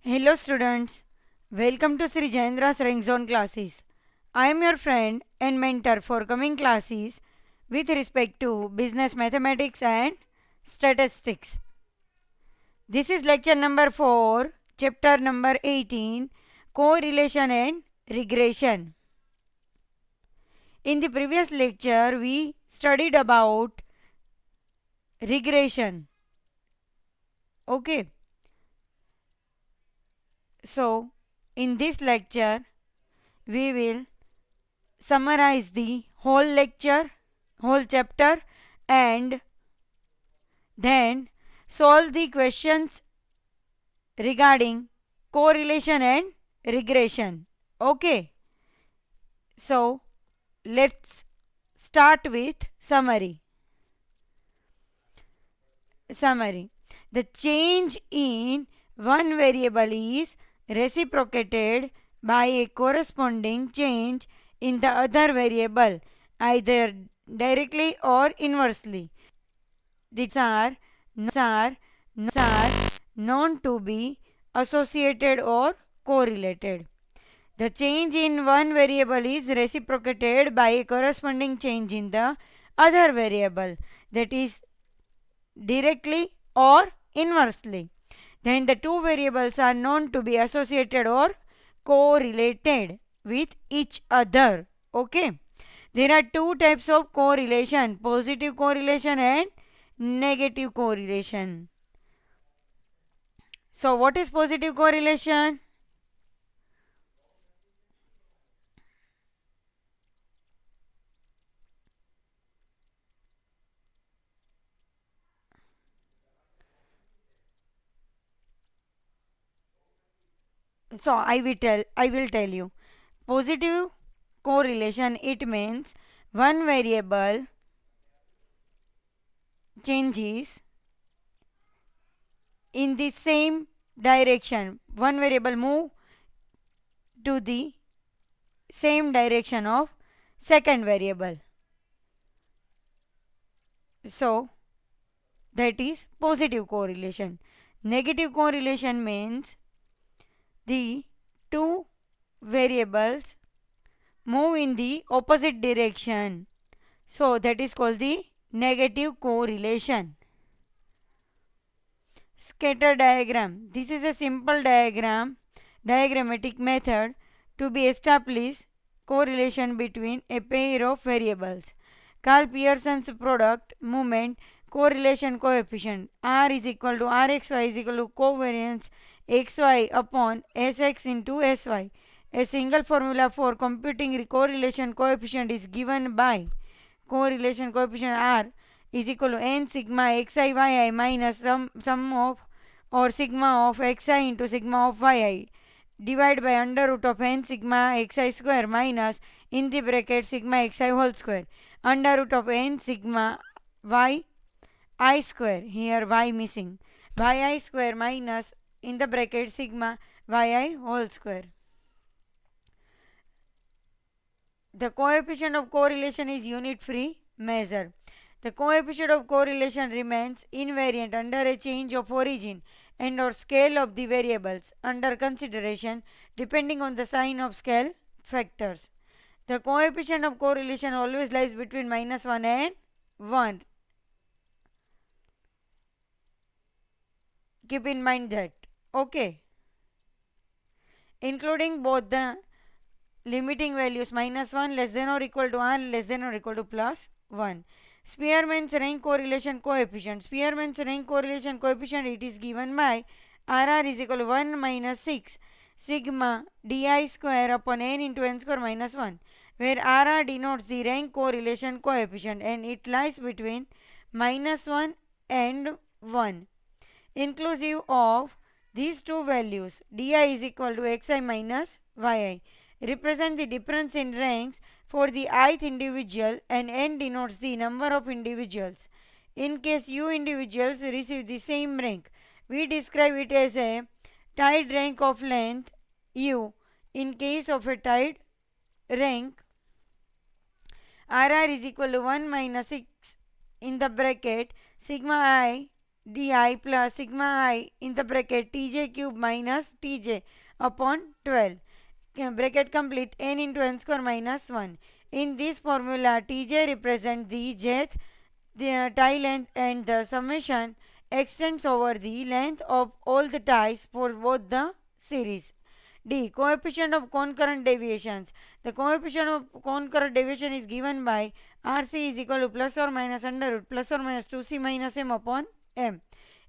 Hello students, welcome to Sri Jayendra's Rank Zone classes. I am your friend and mentor for coming classes with respect to business mathematics and statistics. This is lecture number 4, chapter number 18, correlation and regression. In the previous lecture, we studied about regression. Okay. So, in this lecture, we will summarize the whole chapter, and then solve the questions regarding correlation and regression. Okay. So, let's start with summary. The change in one variable is reciprocated by a corresponding change in the other variable, either directly or inversely. These are known to be associated or correlated. The change in one variable is reciprocated by a corresponding change in the other variable, that is directly or inversely. Then the two variables are known to be associated or correlated with each other. Okay. There are two types of correlation: positive correlation and negative correlation. So what is positive correlation? So I will tell you. Positive correlation, it means one variable changes in the same direction. One variable move to the same direction of second variable. So that is positive correlation. Negative correlation means the two variables move in the opposite direction. So that is called the negative correlation. Scatter diagram. This is a simple diagrammatic method to be established correlation between a pair of variables. Carl Pearson's product moment correlation coefficient R is equal to Rxy is equal to covariance xy upon Sx into Sy. A single formula for computing correlation coefficient is given by correlation coefficient R is equal to n sigma xi yi minus sum of or sigma of xi into sigma of yi divided by under root of n sigma xi square minus in the bracket sigma xi whole square under root of n sigma y I square, here y missing, yi square minus in the bracket sigma yi whole square. The coefficient of correlation is unit free measure. The coefficient of correlation remains invariant under a change of origin and or scale of the variables under consideration depending on the sign of scale factors. The coefficient of correlation always lies between -1 and 1. Keep in mind that. Okay. Including both the limiting values -1 less than or equal to r less than or equal to +1. Spearman's rank correlation coefficient. Spearman's rank correlation coefficient, it is given by RR is equal to 1 minus 6 sigma di square upon n into n square minus 1, where RR denotes the rank correlation coefficient and it lies between -1 and 1. Inclusive of these two values, di is equal to xi minus yi, represent the difference in ranks for the ith individual, and n denotes the number of individuals. In case u individuals receive the same rank, we describe it as a tied rank of length u. In case of a tied rank, RR is equal to 1 minus 6 in the bracket sigma I di plus sigma I in the bracket tj cube minus tj upon 12. Bracket complete, n into n square minus 1. In this formula, tj represents the jth the tie length and the summation extends over the length of all the ties for both the series. D. Coefficient of concurrent deviations. The coefficient of concurrent deviation is given by RC is equal to plus or minus under root plus or minus 2C minus M upon M.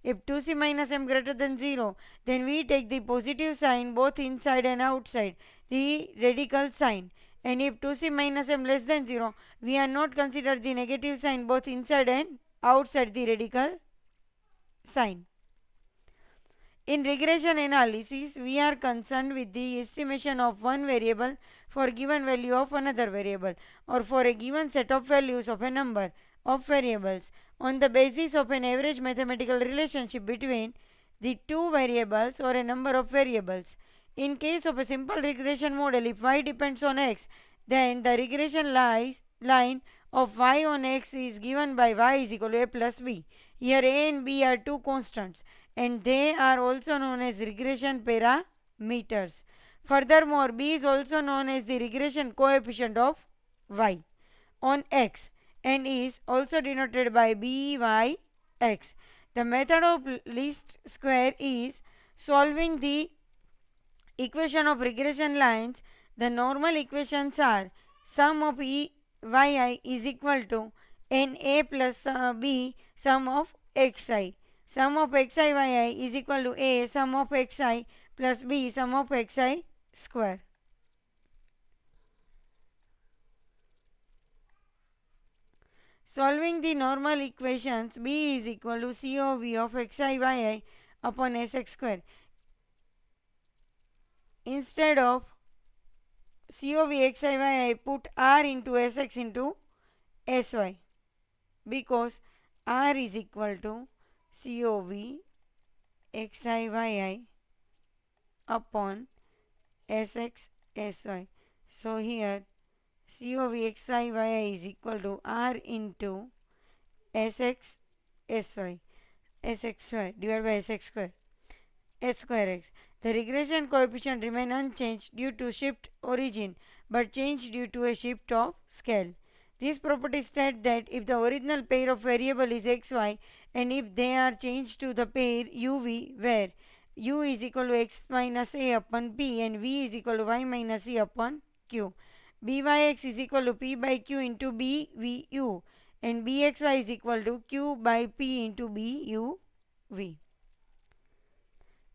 If 2C minus M greater than 0, then we take the positive sign both inside and outside the radical sign. And if 2C minus M less than 0, we are not consider the negative sign both inside and outside the radical sign. In regression analysis, we are concerned with the estimation of one variable for given value of another variable or for a given set of values of a number of variables on the basis of an average mathematical relationship between the two variables or a number of variables. In case of a simple regression model, if y depends on x, then the regression line of y on x is given by y is equal to a plus b. Here a and b are two constants and they are also known as regression parameters. Furthermore, b is also known as the regression coefficient of y on x and is also denoted by byx. The method of least square is solving the equation of regression lines. The normal equations are sum of yi is equal to na plus b sum of xi. Sum of xi yi is equal to a sum of xi plus b sum of xi square. Solving the normal equations, b is equal to COV of xi yi upon sx square. Instead of COV xi yi, put r into sx into sy because r is equal to COV xi yi upon sx sy. So here COV xi yi is equal to r into sx sy divided by sx square s square x. The regression coefficient remain unchanged due to shift origin but changed due to a shift of scale. This property states that if the original pair of variable is xy and if they are changed to the pair uv where u is equal to x minus a upon p and v is equal to y minus e upon q, byx is equal to p by q into bvu and bxy is equal to q by p into buv.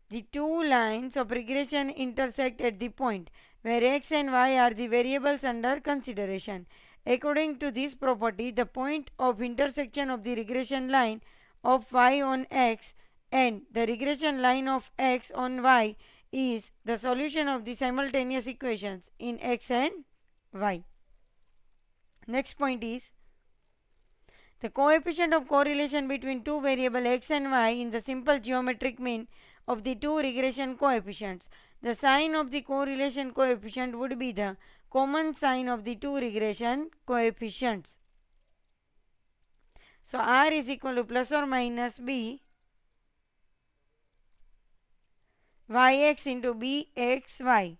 The two lines of regression intersect at the point where x and y are the variables under consideration. According to this property, the point of intersection of the regression line of y on x and the regression line of x on y is the solution of the simultaneous equations in x and y. Next point is the coefficient of correlation between two variables x and y in the simple geometric mean of the two regression coefficients. The sign of the correlation coefficient would be the common sign of the two regression coefficients. So r is equal to plus or minus b yx into bxy.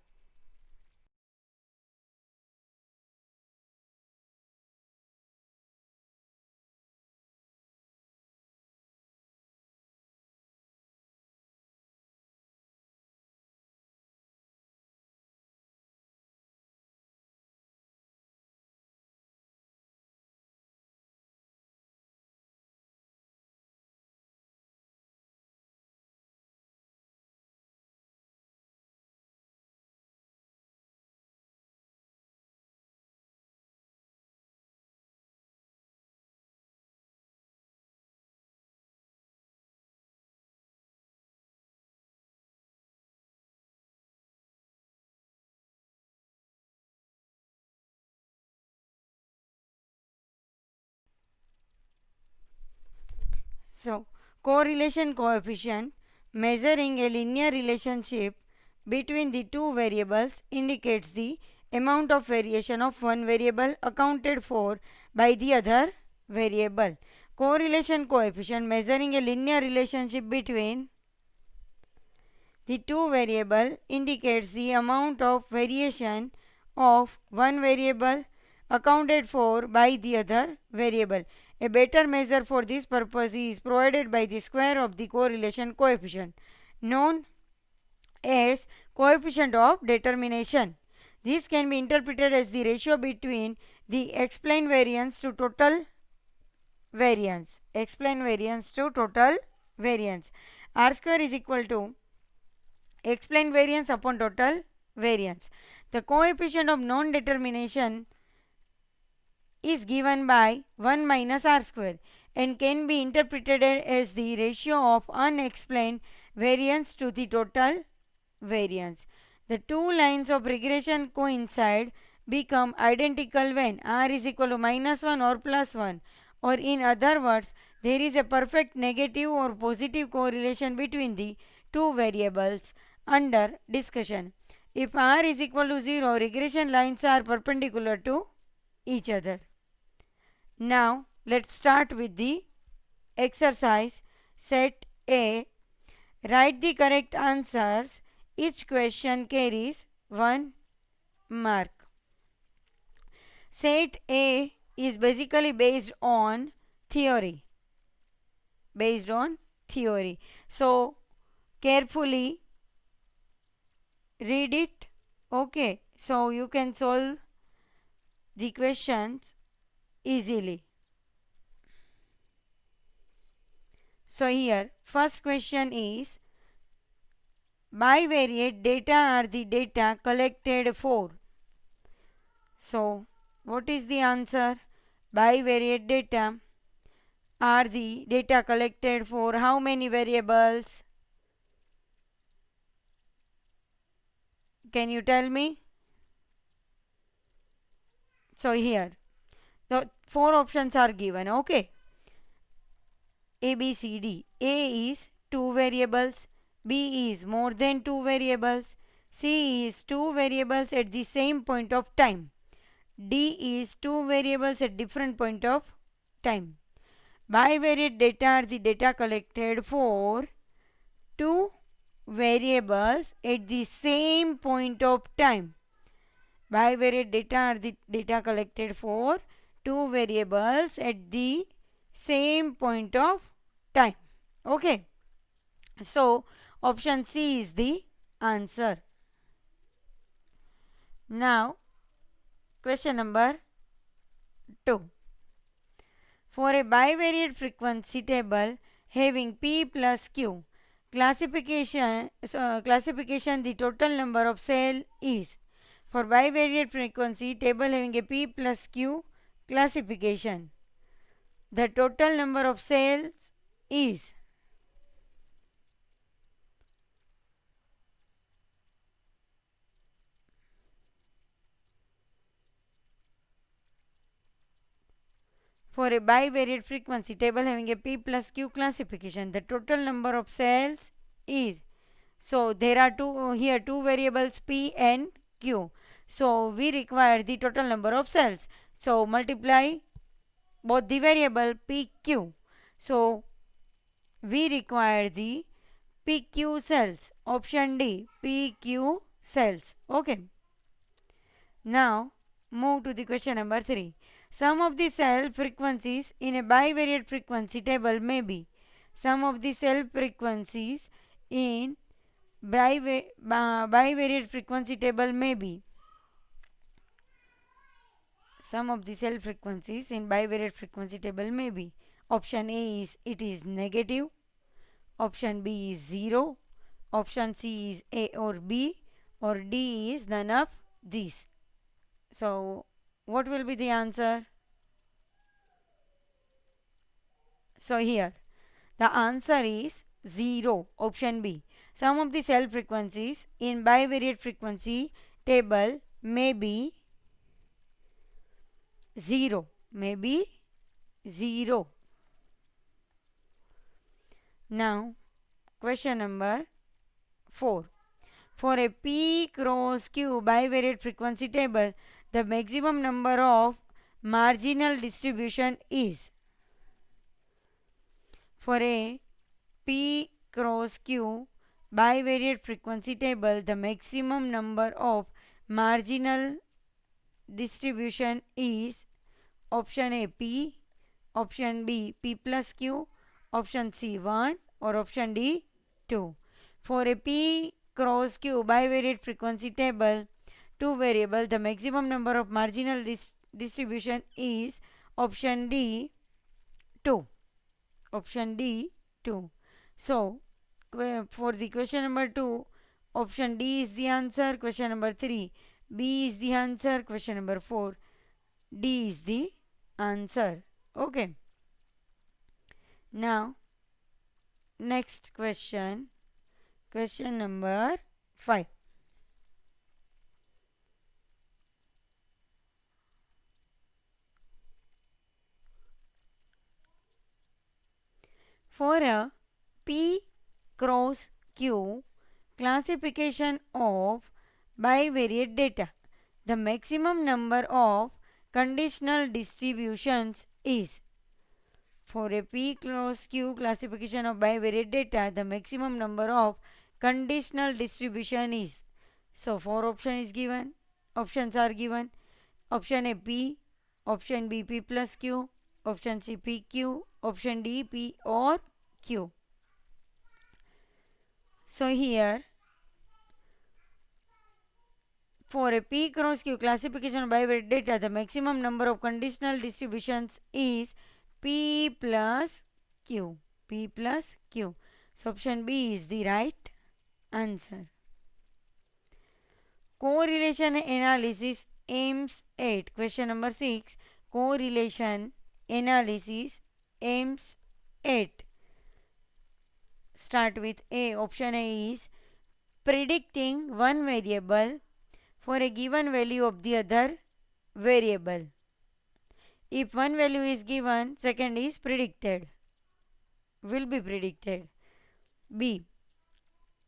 So, correlation coefficient measuring a linear relationship between the two variables indicates the amount of variation of one variable accounted for by the other variable. correlation coefficient measuring a linear relationship between the two variables indicates the amount of variation of one variable accounted for by the other variable. A better measure for this purpose is provided by the square of the correlation coefficient, known as coefficient of determination. This can be interpreted as the ratio between the explained variance to total variance. Explained variance to total variance. R square is equal to explained variance upon total variance. The coefficient of non-determination is given by 1 minus r square and can be interpreted as the ratio of unexplained variance to the total variance. The two lines of regression coincide become identical when r is equal to minus 1 or plus 1, or in other words, there is a perfect negative or positive correlation between the two variables under discussion. If r is equal to 0, regression lines are perpendicular to each other. Now let's start with the exercise. Set A. Write the correct answers. Each question carries 1 mark. Set A is basically based on theory. So carefully read it. Okay, so you can solve the questions easily. So here first question is, bivariate data are the data collected for. So what is the answer? Bivariate data are the data collected for how many variables? Can you tell me? So here the 4 options are given. Okay, A, B, C, D. A is 2 variables, B is more than 2 variables, C is 2 variables at the same point of time, D is 2 variables at different point of time. Bivariate data are the data collected for 2 variables at the same point of time. Bivariate data are the data collected for 2 variables at the same point of time. Okay, so option C is the answer. Now question number 2. For a bivariate frequency table having P plus Q, classification the total number of cell is. For bivariate frequency table having a P plus Q classification, the total number of cells is. For a bivariate frequency table having a P plus Q classification, the total number of cells is. So there are two variables P and Q. So we require the total number of cells. So multiply both the variable PQ. So we require the PQ cells. Option D, PQ cells. Okay. Now move to the question number 3. Sum of the cell frequencies in a bivariate frequency table may be. Sum of the cell frequencies in bivariate frequency table may be. Sum of the cell frequencies in bivariate frequency table may be. Option A is it is negative. Option B is 0. Option C is A or B, or D is none of these. So what will be the answer? So here the answer is 0. Option B. Sum of the cell frequencies in bivariate frequency table may be 0. May be 0. Now question number 4. For a P cross Q bivariate frequency table, the maximum number of marginal distribution is. For a P cross Q bivariate frequency table, the maximum number of marginal distribution is option A P, option B P plus Q, option C 1 or option D 2. For a P cross Q bivariate frequency table, two variable, the maximum number of marginal distribution is option D 2. Option D 2. So for the question number 2, option D is the answer. Question number 3, B is the answer. Question number 4, D is the answer. Okay. Now next question, question number 5. For a P cross Q classification of bivariate data, the maximum number of conditional distributions is. For a P cross Q classification of bivariate data, the maximum number of conditional distribution is. So 4 options are given. Option A P, option B P plus Q, option C P Q, option D P or Q. So here for a P cross Q classification of bivariate data, the maximum number of conditional distributions is P plus Q. P plus Q. So option B is the right answer. Correlation analysis aims at. Question number 6. Correlation analysis aims at. Start with A. Option A is predicting one variable for a given value of the other variable. If one value is given, second is predicted, will be predicted. B.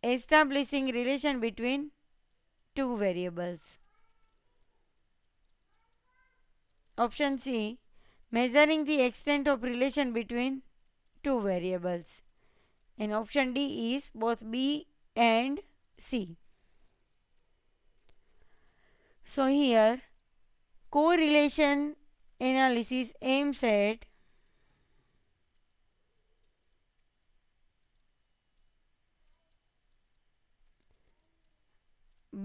Establishing relation between two variables. Option C. Measuring the extent of relation between two variables. And option D is both B and C. So here correlation analysis aims at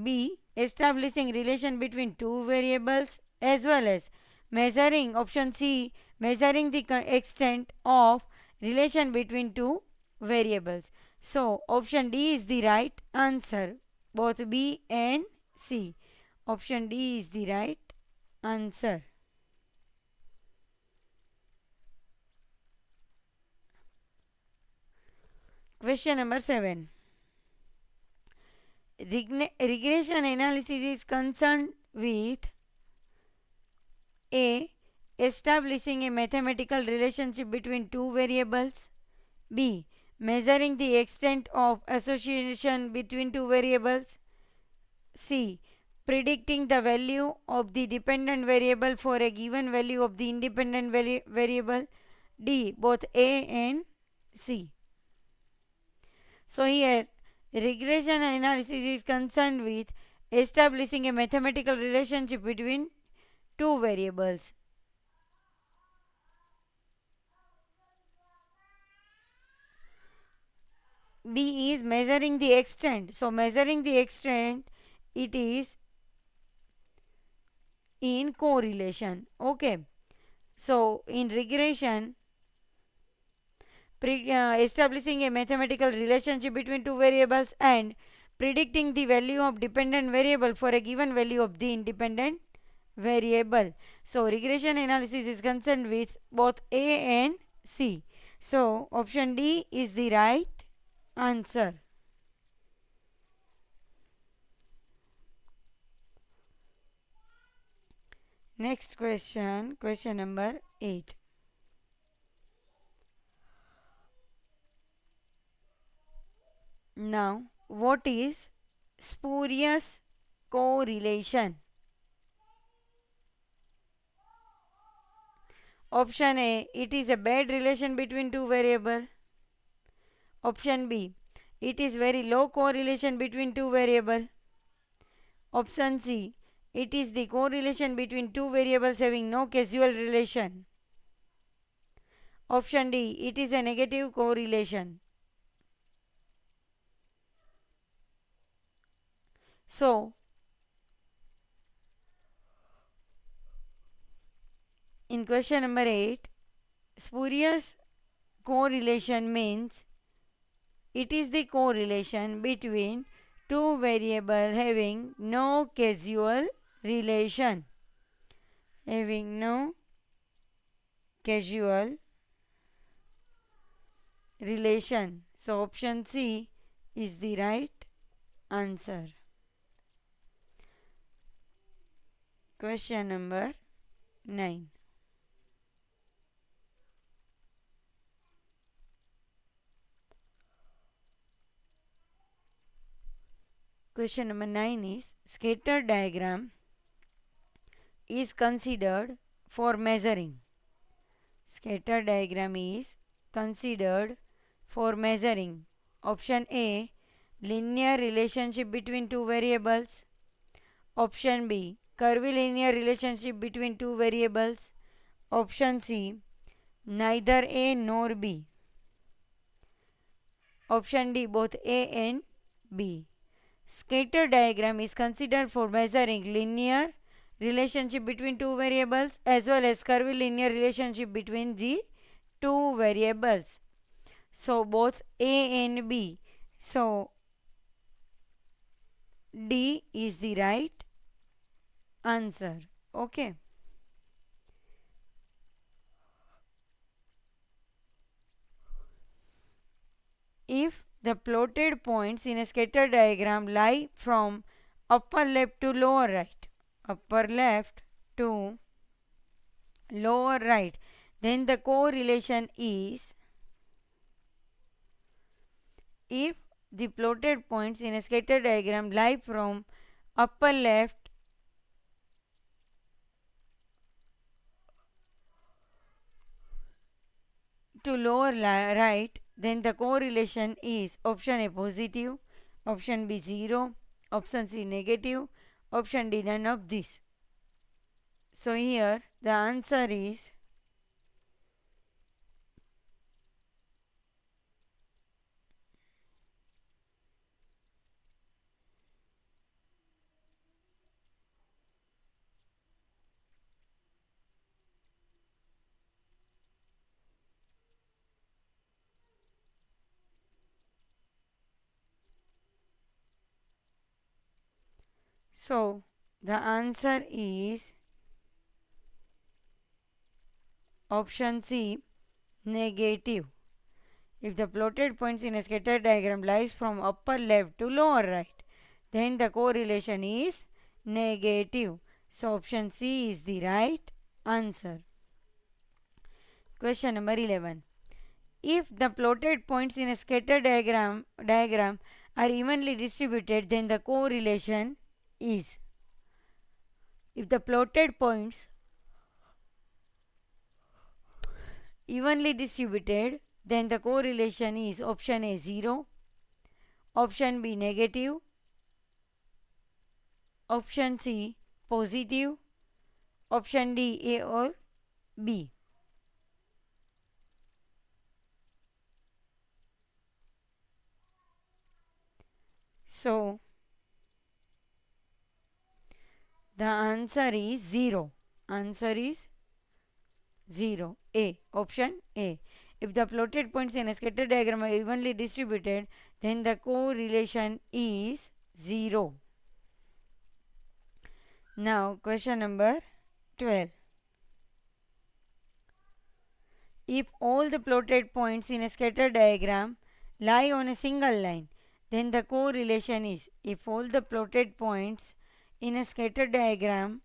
B. Establishing relation between two variables as well as measuring, option C, measuring the extent of relation between two variables. So option D is the right answer. Both B and C. Option D is the right answer. Question number 7. Regression analysis is concerned with A. Establishing a mathematical relationship between two variables. B. Measuring the extent of association between two variables. C. Predicting the value of the dependent variable for a given value of the independent variable. D. Both A and C. So here regression analysis is concerned with establishing a mathematical relationship between two variables. B is measuring the extent. So measuring the extent, it is in correlation. Okay. So in regression, establishing a mathematical relationship between two variables and predicting the value of dependent variable for a given value of the independent variable. So regression analysis is concerned with both A and C. So option D is the right answer. Next question, question number 8. Now, what is spurious correlation? Option A, it is a bad relation between two variables. Option B, it is very low correlation between two variables. Option C, it is the correlation between two variables having no causal relation. Option D, it is a negative correlation. So, in question number 8, spurious correlation means it is the correlation between two variables having no causal relation. Having no causal relation. So option C is the right answer. Question number 9. Question number 9 is scatter diagram is considered for measuring. Scatter diagram is considered for measuring. Option A, linear relationship between two variables. Option B, curvilinear relationship between two variables. Option C, neither A nor B. Option D, both A and B. Scatter diagram is considered for measuring linear relationship between two variables as well as curvilinear relationship between the two variables. So both A and B. So D is the right answer. Okay. If the plotted points in a scatter diagram lie from upper left to lower right, upper left to lower right, then the correlation is, if the plotted points in a scatter diagram lie from upper left to lower right, then the correlation is option A positive, option B 0, option C negative, option D none of this. So here the answer is so the answer is option C negative. If the plotted points in a scatter diagram lies from upper left to lower right, then the correlation is negative. So option C is the right answer. Question number 11. If the plotted points in a scatter diagram are evenly distributed, then the correlation is, if the plotted points evenly distributed, then the correlation is option A 0, option B negative, option C positive, option D A or B. So the answer is 0. Answer is 0. A. Option A. If the plotted points in a scatter diagram are evenly distributed, then the correlation is 0. Now question number 12. If all the plotted points in a scatter diagram lie on a single line, then the correlation is, if all the plotted points in a scatter diagram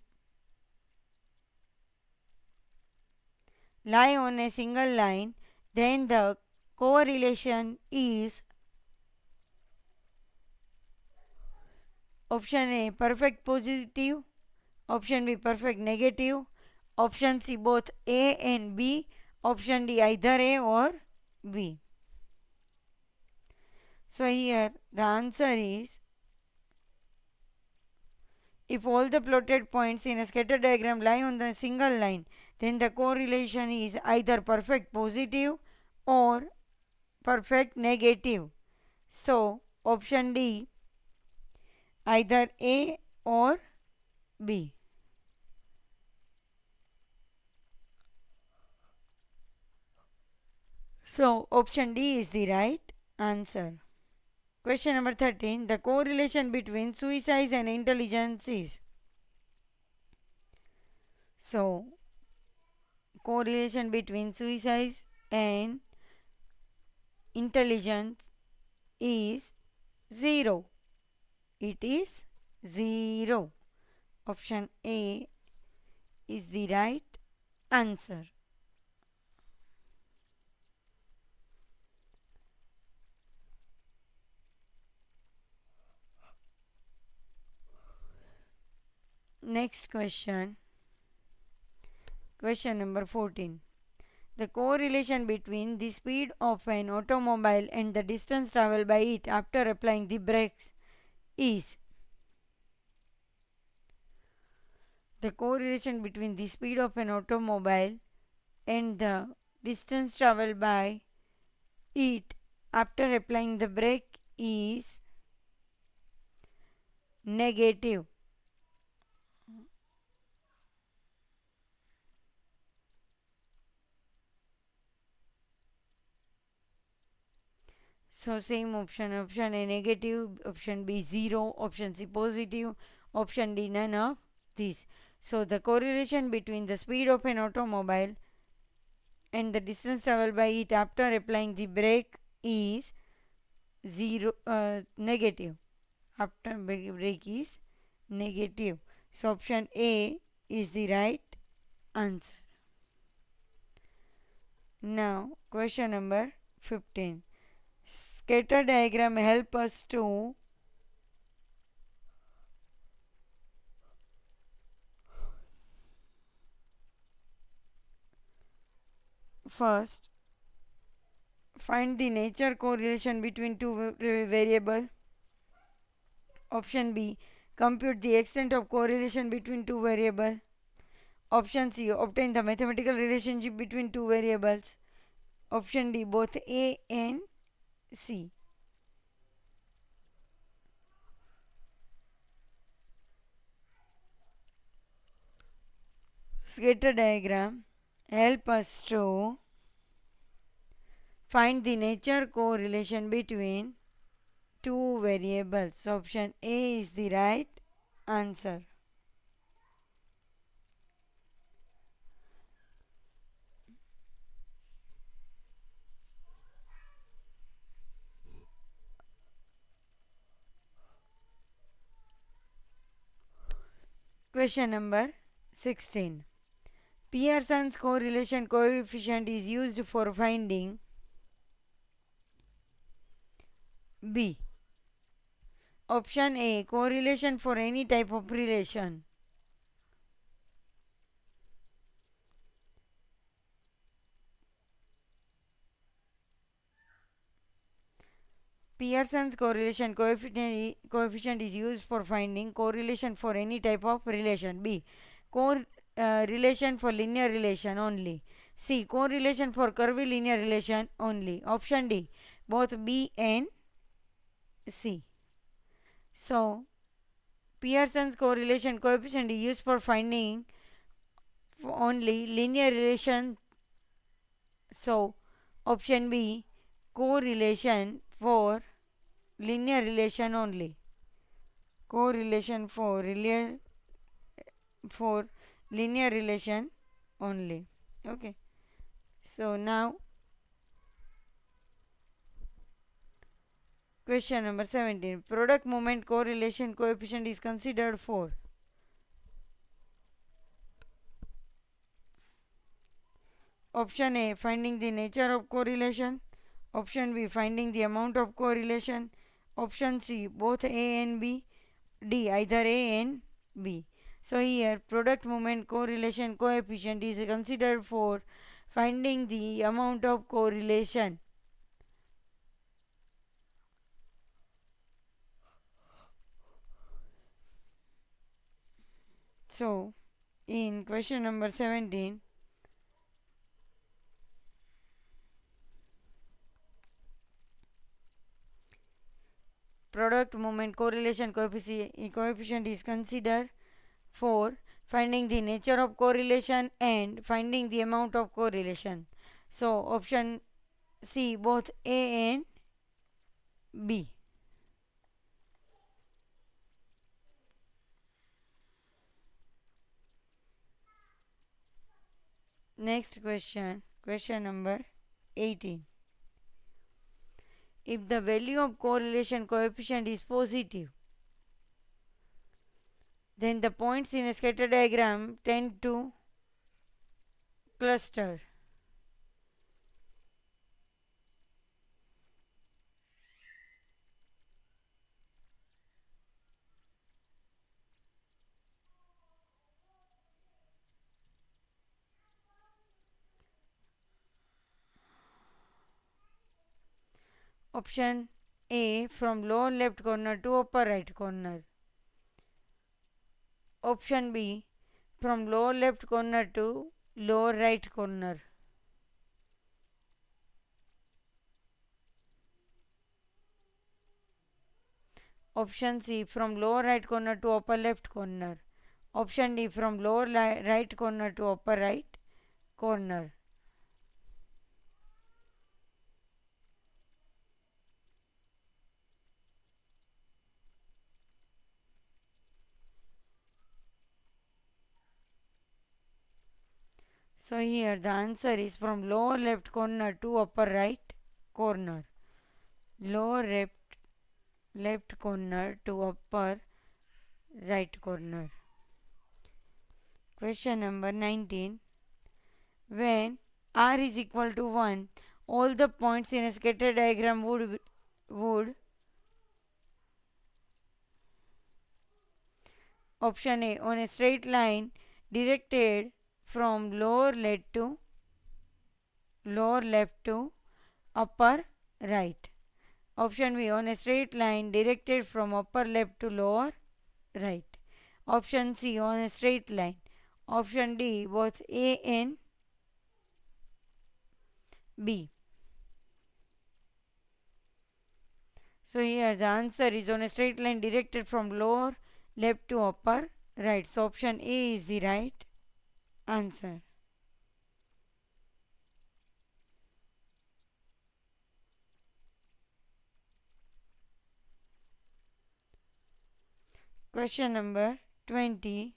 lie on a single line, then the correlation is option A perfect positive, option B perfect negative, option C both A and B, option D either A or B. So here the answer is, if all the plotted points in a scatter diagram lie on the single line, then the correlation is either perfect positive or perfect negative. So option D, either A or B. So option D is the right answer. Question number 13. The correlation between suicides and intelligence is. So correlation between suicides and intelligence is 0. It is 0. Option A is the right answer. Next question. Question number 14. The correlation between the speed of an automobile and the distance traveled by it after applying the brakes is. The correlation between the speed of an automobile and the distance traveled by it after applying the brake is negative. So same option. Option A negative, option B 0, option C positive, option D none of these. So the correlation between the speed of an automobile and the distance traveled by it after applying the brake is 0, negative. After brake is negative. So option A is the right answer. Now question number 15. Scatter diagram help us to first find the nature correlation between two variable. Option B, compute the extent of correlation between two variable. Option C, obtain the mathematical relationship between two variables. Option D, both A and C. Scatter diagram help us to find the nature correlation between two variables. Option A is the right answer. Question number 16. Pearson's correlation coefficient is used for finding B. Option A, correlation for any type of relation. Pearson's correlation coefficient is used for finding correlation for any type of relation. B. Correlation for linear relation only. C. Correlation for curvilinear relation only. Option D, both B and C. So Pearson's correlation coefficient is used for finding only linear relation. So option B, correlation for linear relation only. Correlation for linear relation only. Okay. So now question number 17. Product moment correlation coefficient is considered for. Option A, finding the nature of correlation. Option B, finding the amount of correlation. Option C, both A and B. D, either A and B. So here product moment correlation coefficient is considered for finding the amount of correlation. So, in question number 17, product movement correlation coefficient is considered for finding the nature of correlation and finding the amount of correlation. So, option C, both A and B. Next question, question number 18. If the value of correlation coefficient is positive, then the points in a scatter diagram tend to cluster. Option A, from lower left corner to upper right corner. Option B, from lower left corner to lower right corner. Option C, from lower right corner to upper left corner. Option D, from lower right corner to upper right corner. So here the answer is from lower left corner to upper right corner. Lower left corner to upper right corner. Question number 19. When r is equal to 1, all the points in a scatter diagram would option A, on a straight line directed from lower left to upper right. Option B, on a straight line directed from upper left to lower right. Option C, on a straight line. Option D, both A and B. So here the answer is on a straight line directed from lower left to upper right. So option A is the right answer. Question number 20.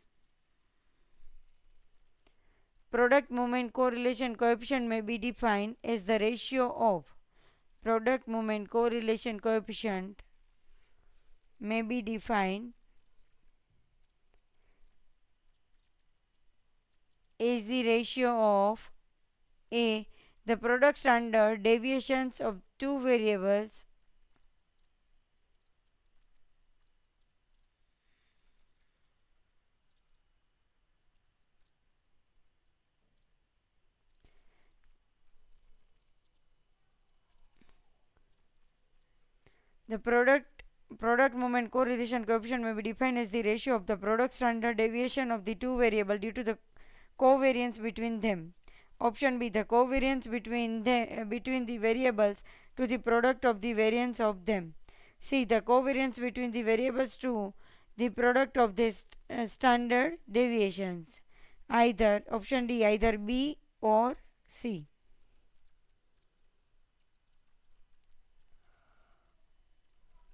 Product movement correlation coefficient may be defined as the ratio of product movement correlation coefficient may be defined is the ratio of A, the product standard deviations of two variables, the product movement correlation coefficient may be defined as the ratio of the product standard deviation of the two variables due to the covariance between them. Option B, the covariance between the variables to the product of the variance of them. C, the covariance between the variables to the product of the standard deviations. Either option D, either B or C.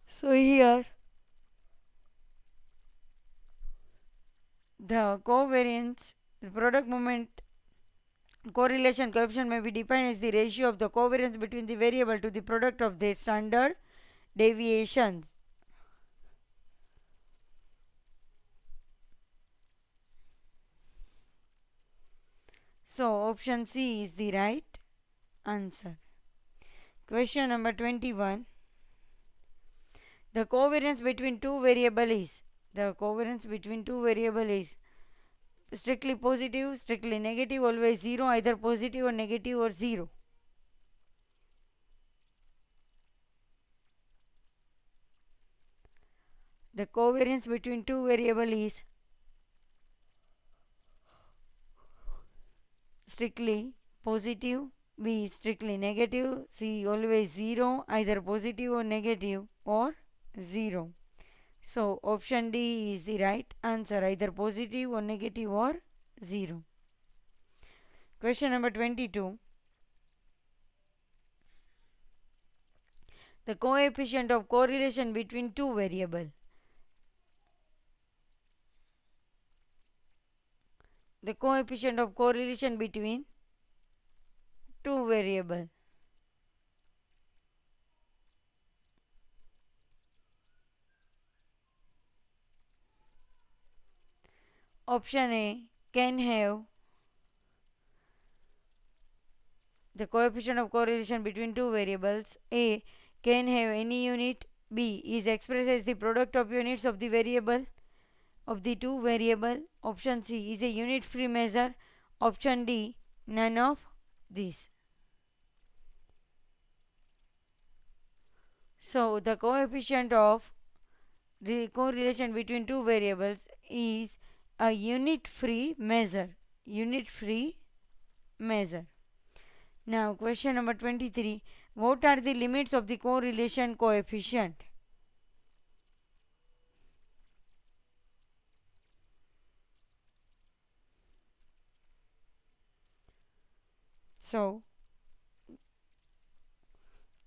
So here the covariance, the product movement correlation coefficient may be defined as the ratio of the covariance between the variable to the product of their standard deviations. So option C is the right answer. Question number 21. The covariance between two variables is strictly positive, strictly negative, always 0, either positive or negative or 0. The covariance between two variables is strictly positive, B is strictly negative, C always 0, either positive or negative or 0. So option D is the right answer, either positive or negative or 0. Question number 22. The coefficient of correlation between two variables. The coefficient of correlation between two variables. Option A can have the coefficient of correlation between two variables. A can have any unit. B is expressed as the product of units of the variable of the two variable. Option C is a unit free measure. Option D none of these. So the coefficient of the correlation between two variables is a unit free measure. Unit free measure. Now question number 23. What are the limits of the correlation coefficient? So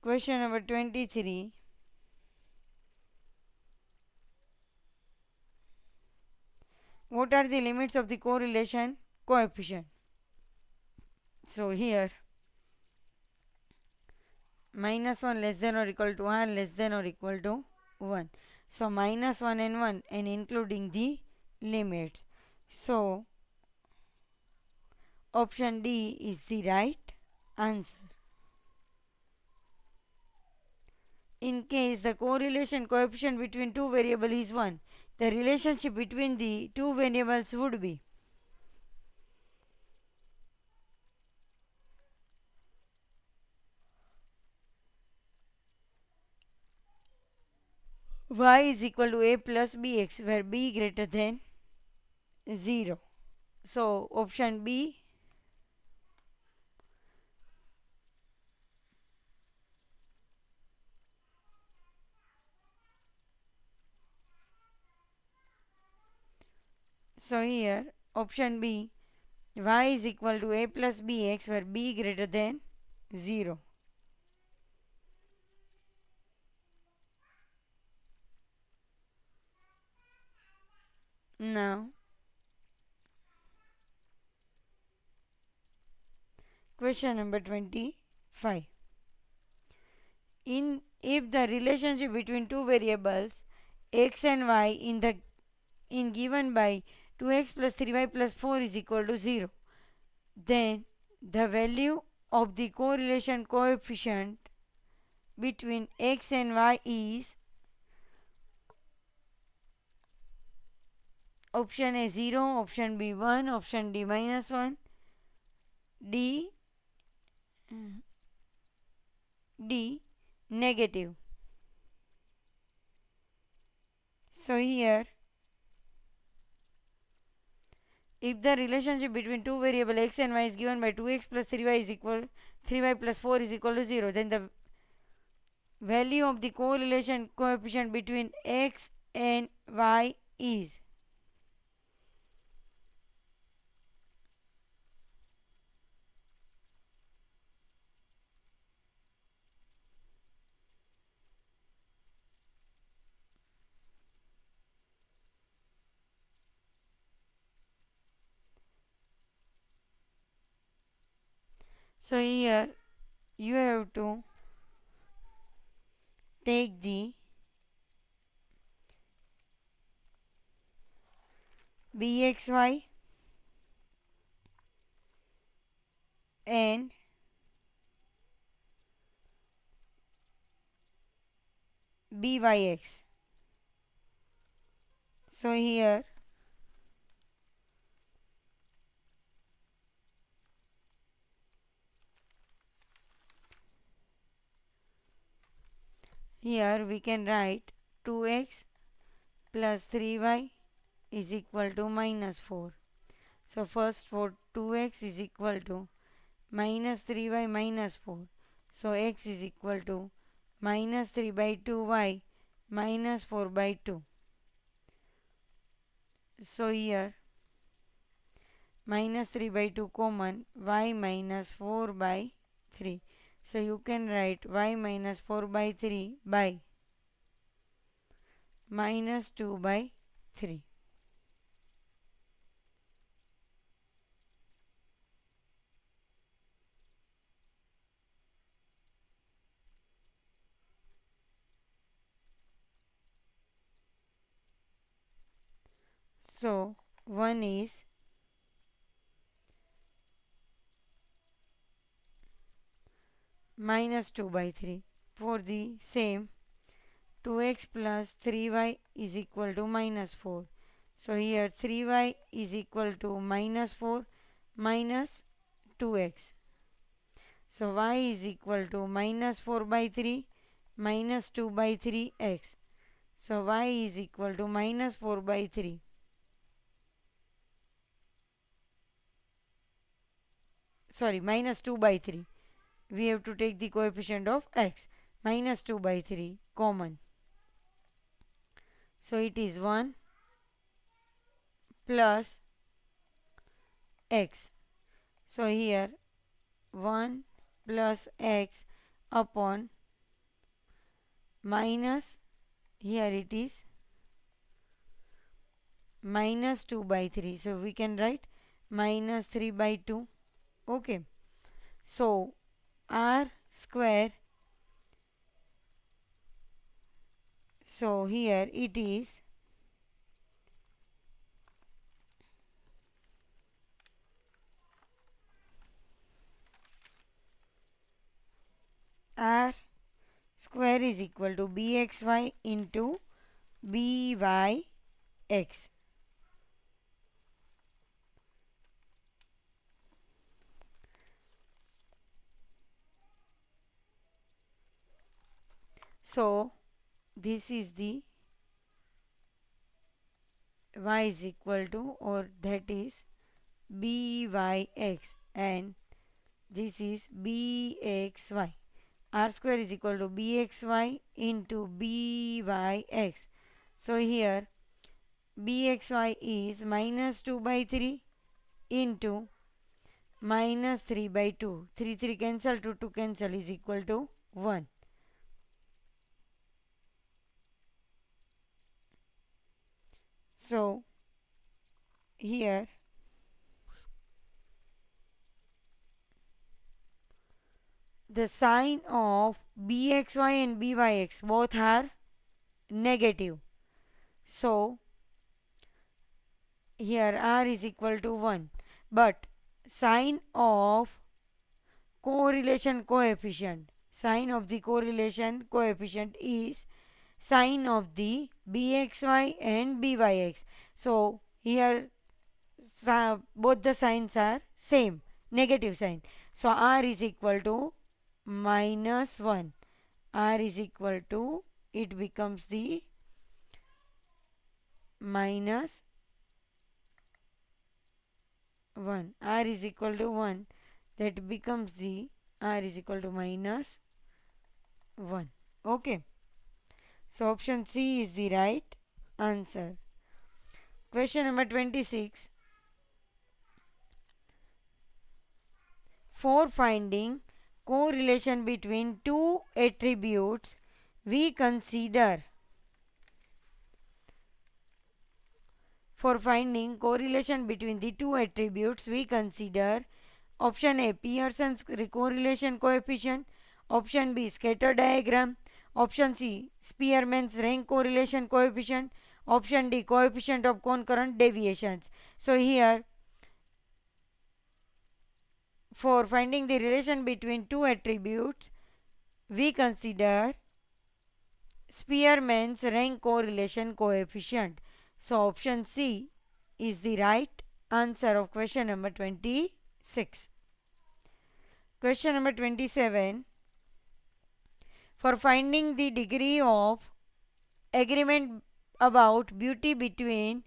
question number 23. What are the limits of the correlation coefficient? So here -1 less than or equal to r less than or equal to 1. So -1 and 1 and including the limits. So option D is the right answer. In case the correlation coefficient between two variables is 1, the relationship between the two variables would be y is equal to a plus bx, where b greater than 0. So option B so here option B, y is equal to a plus bx, where b greater than 0. Now question number 25. If the relationship between two variables x and y in given by 2x plus 3y plus 4 is equal to 0, then the value of the correlation coefficient between x and y is option A 0, option B 1, option D -1, D negative. So here if the relationship between two variable x and y is given by 2x plus 3y is equal 3y plus 4 is equal to 0, then the value of the correlation coefficient between x and y is so here you have to take the bxy and byx. So here we can write 2x plus 3y is equal to -4. So first for 2x is equal to minus 3y minus 4. So x is equal to minus 3 by 2y minus 4 by 2. So here minus 3 by 2 common, y minus 4 by 3. So you can write y minus 4 by 3 by minus 2 by 3. So 1 is minus 2 by 3. For the same, 2x plus 3y is equal to minus 4. So here 3y is equal to minus 4 minus 2x. So y is equal to minus 4 by 3 minus 2 by 3x. So y is equal to minus 4 by 3. Sorry, minus 2 by 3. We have to take the coefficient of x. Minus 2 by 3 common. So it is 1 plus x. So here 1 plus x upon minus, here it is minus 2 by 3. So we can write minus 3 by 2. Okay. So r square. So here it is r square is equal to bxy into byx. So this is the y is equal to, or that is byx, and this is bxy. R square is equal to bxy into byx. So here bxy is minus 2 by 3 into minus 3 by 2. 3 cancel, 2 cancel is equal to 1. So here the sign of bxy and byx both are negative. So here r is equal to 1. But sign of correlation coefficient, sign of the correlation coefficient is sign of the bxy and byx. So here both the signs are same, negative sign. So r is equal to minus 1. R is equal to, it becomes the minus 1. R is equal to 1. That becomes the r is equal to minus 1. Okay. So option C is the right answer. Question number 26. For finding correlation between two attributes, we consider. For finding correlation between the two attributes, we consider option A, Pearson's correlation coefficient, option B, scatter diagram, option C, Spearman's rank correlation coefficient, option D, coefficient of concurrent deviations. So here for finding the relation between two attributes, we consider Spearman's rank correlation coefficient. So option C is the right answer of question number 26. Question number 27. For finding the degree of agreement about beauty between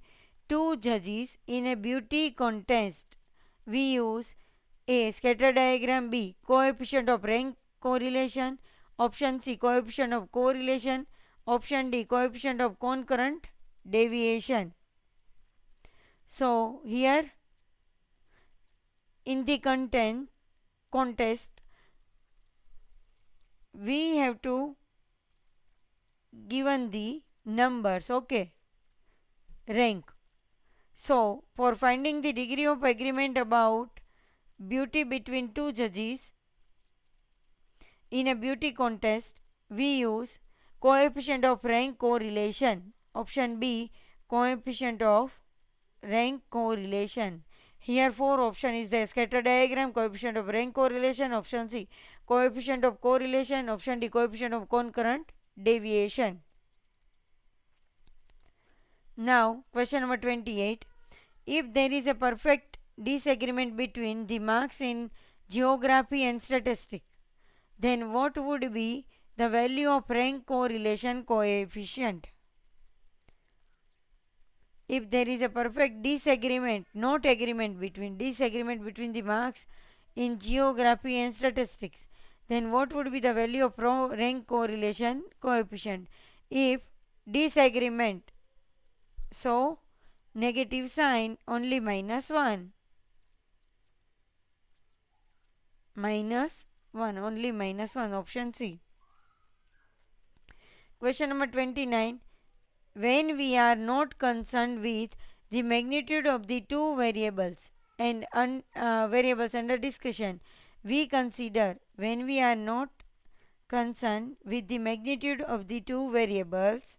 two judges in a beauty contest, we use A. Scatter diagram, B. Coefficient of rank correlation, option C. Coefficient of correlation, option D. Coefficient of concurrent deviation. So here in the contest we have to given the numbers, okay, rank. So for finding the degree of agreement about beauty between two judges in a beauty contest, we use coefficient of rank correlation, option B. Coefficient of rank correlation. Here four option is the scatter diagram, coefficient of rank correlation, option C. Coefficient of correlation, option D. Coefficient of concurrent deviation. Now question number 28. If there is a perfect disagreement between the marks in geography and statistics, then what would be the value of rank correlation coefficient? If there is a perfect disagreement, not agreement between, disagreement between the marks in geography and statistics, then what would be the value of rank correlation coefficient? If disagreement, so negative sign, only -1. -1, only -1, option C. Question number 29. When we are not concerned with the magnitude of the two variables and variables under discussion, we consider, when we are not concerned with the magnitude of the two variables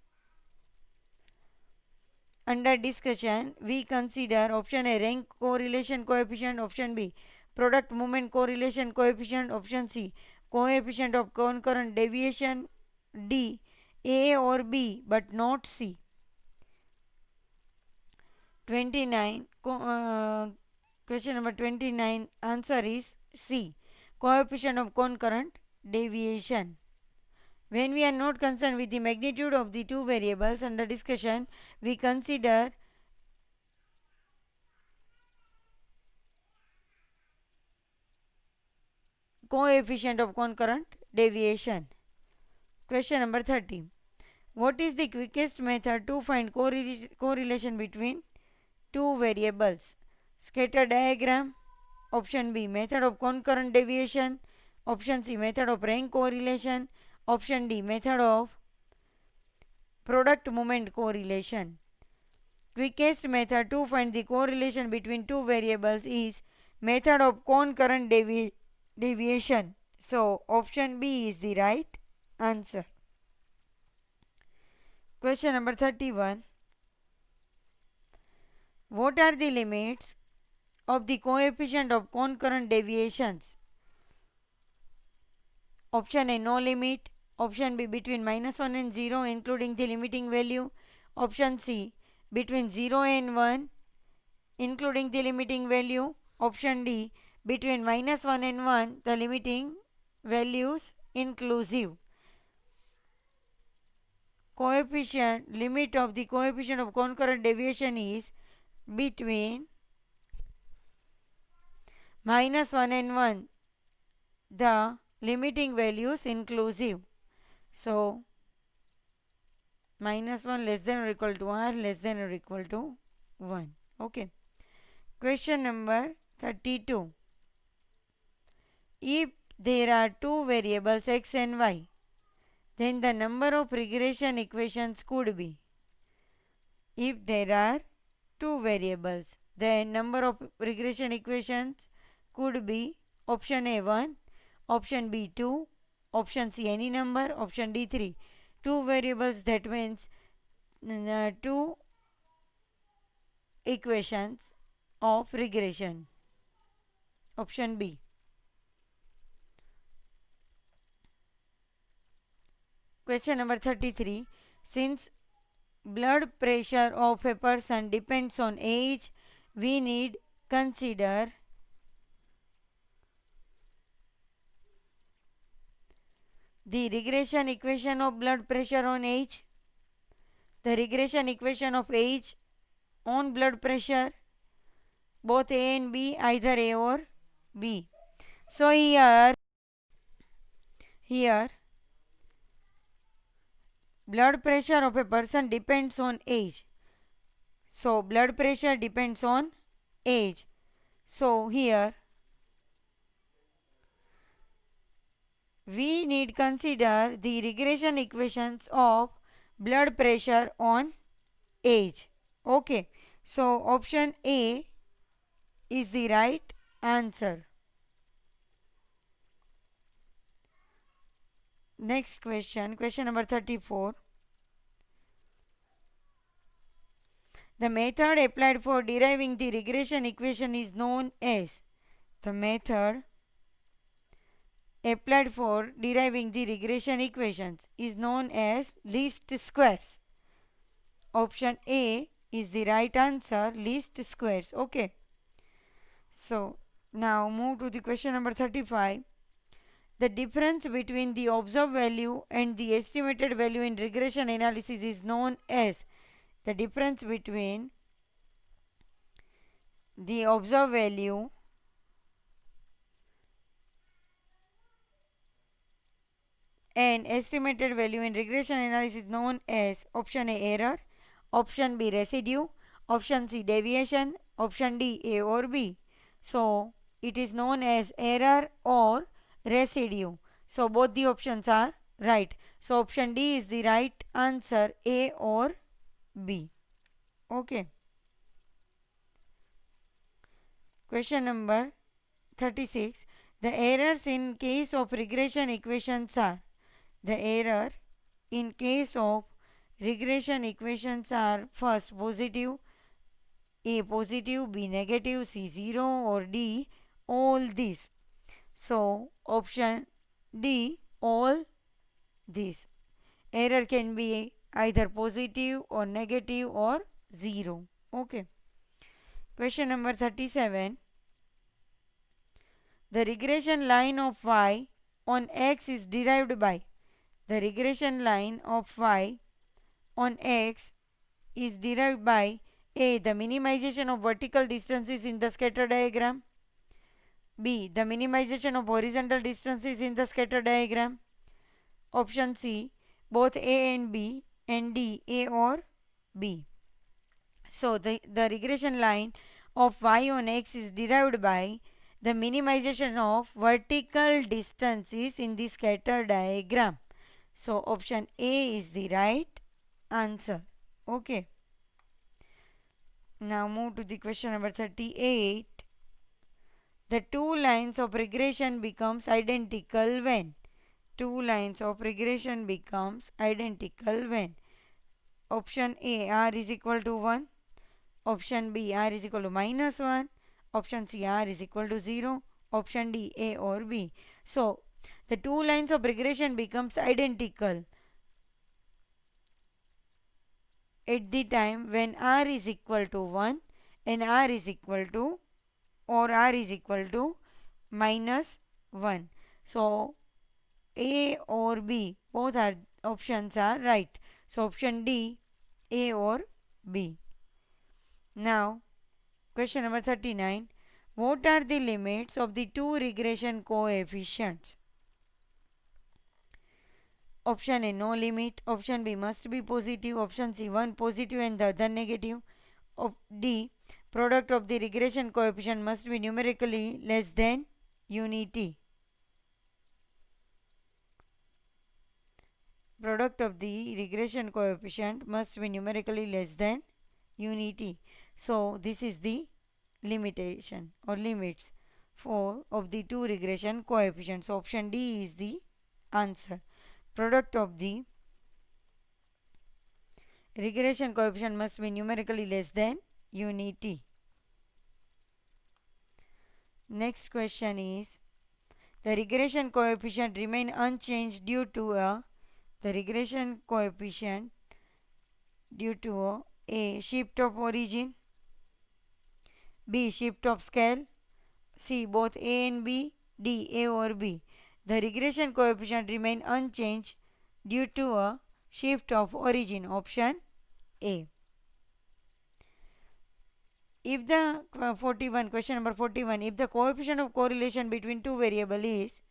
under discussion, we consider option A. Rank correlation coefficient, option B. Product movement correlation coefficient, option C. Coefficient of concurrent deviation, D. A or B but not C. 29. Question number 29, answer is C. Coefficient of concurrent deviation. When we are not concerned with the magnitude of the two variables under discussion, we consider coefficient of concurrent deviation. Question number 30. What is the quickest method to find correlation between two variables? Scatter diagram, option B. Method of concurrent deviation, option C. Method of rank correlation, option D. Method of product movement correlation. Quickest method to find the correlation between two variables is method of concurrent deviation. So option B is the right answer. Question number 31. What are the limits of the coefficient of concurrent deviations? Option A. No limit. Option B. Between -1 and 0 including the limiting value. Option C. Between 0 and 1 including the limiting value. Option D. Between -1 and 1 the limiting values inclusive. Coefficient, limit of the coefficient of concurrent deviation is between -1 and 1 the limiting values inclusive. So -1 less than or equal to r less than or equal to 1. Okay. Question number 32. If there are two variables x and y, then the number of regression equations could be. If there are two variables, the number of regression equations could be option A 1, option B 2, option C any number, option D 3. Two variables, that means two equations of regression. Option B. Question number 33. Since blood pressure of a person depends on age, we need consider the regression equation of blood pressure on age, the regression equation of age on blood pressure, both A and B, either A or B. So here blood pressure of a person depends on age. So blood pressure depends on age. So here we need consider the regression equations of blood pressure on age. Okay. So option A is the right answer. Next question, question number 34. The method applied for deriving the regression equation is known as. The method applied for deriving the regression equations is known as least squares. Option A is the right answer, least squares. Okay. So now move to the question number 35. The difference between the observed value and the estimated value in regression analysis is known as. The difference between the observed value and estimated value in regression analysis is known as option A error, option B residue, option C deviation, option D A or B. So it is known as error or residue. So both the options are right. So option D is the right answer, A or B. Okay. Question number 36. The errors in case of regression equations are. The error in case of regression equations are first positive, A positive, B negative, C 0 or D all these. So option D all these. Error can be either positive or negative or 0. Okay. Question number 37. The regression line of y on x is derived by. The regression line of y on x is derived by A. The minimization of vertical distances in the scatter diagram. B. The minimization of horizontal distances in the scatter diagram. Option C. Both A and B, and D. A or B. So the regression line of y on x is derived by the minimization of vertical distances in the scatter diagram. So option A is the right answer. Okay. Now move to the question number 38. The two lines of regression becomes identical when. Two lines of regression becomes identical when. Option A r is equal to 1. Option B r is equal to minus 1. Option C r is equal to 0. Option D A or B. So the two lines of regression becomes identical at the time when r is equal to 1 and r is equal to or r is equal to minus 1. So A or B, both are options are right. So option D, A or B. Now question number 39. What are the limits of the two regression coefficients? Option A no limit, option B must be positive, option C one positive and the other negative, D product of the regression coefficient must be numerically less than unity. Product of the regression coefficient must be numerically less than unity. So this is the limitation or limits for of the two regression coefficients. So option D is the answer. Product of the regression coefficient must be numerically less than unity. Next question is, the regression coefficient remain unchanged due to a A shift of origin, B shift of scale, C both A and B, D A or B. The regression coefficient remain unchanged due to a shift of origin. Option A. If the 41 question number 41, if the coefficient of correlation between two variables is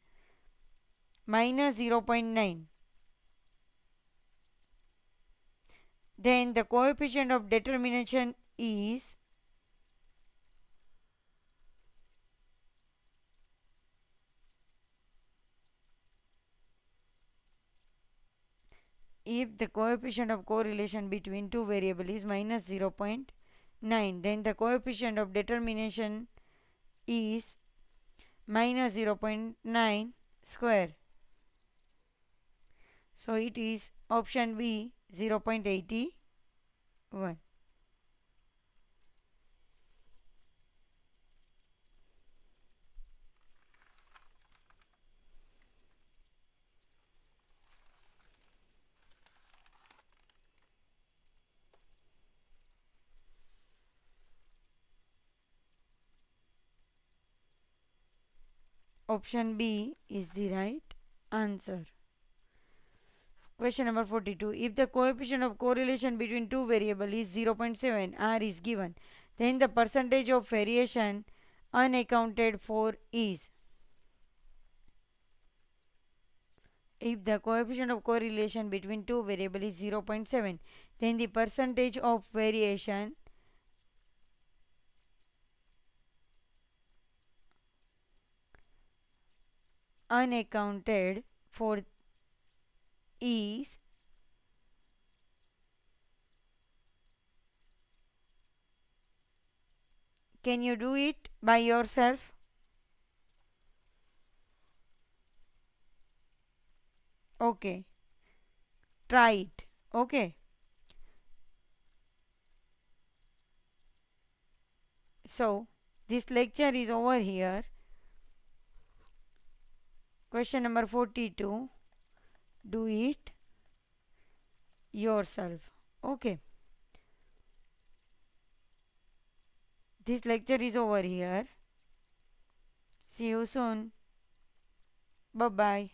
minus 0.9, then the coefficient of determination is if the coefficient of correlation between two variables is minus 0.9, then the coefficient of determination is minus 0.9 square. So it is option B, 0.81. Option B is the right answer. Question number 42. If the coefficient of correlation between two variables is 0.7, R is given, then the percentage of variation unaccounted for is. If the coefficient of correlation between two variables is 0.7, then the percentage of variation unaccounted for is. Can you do it by yourself? Okay. Try it. Okay. So, this lecture is over here. Question number 42. Do it yourself. Okay. This lecture is over here. See you soon. Bye bye.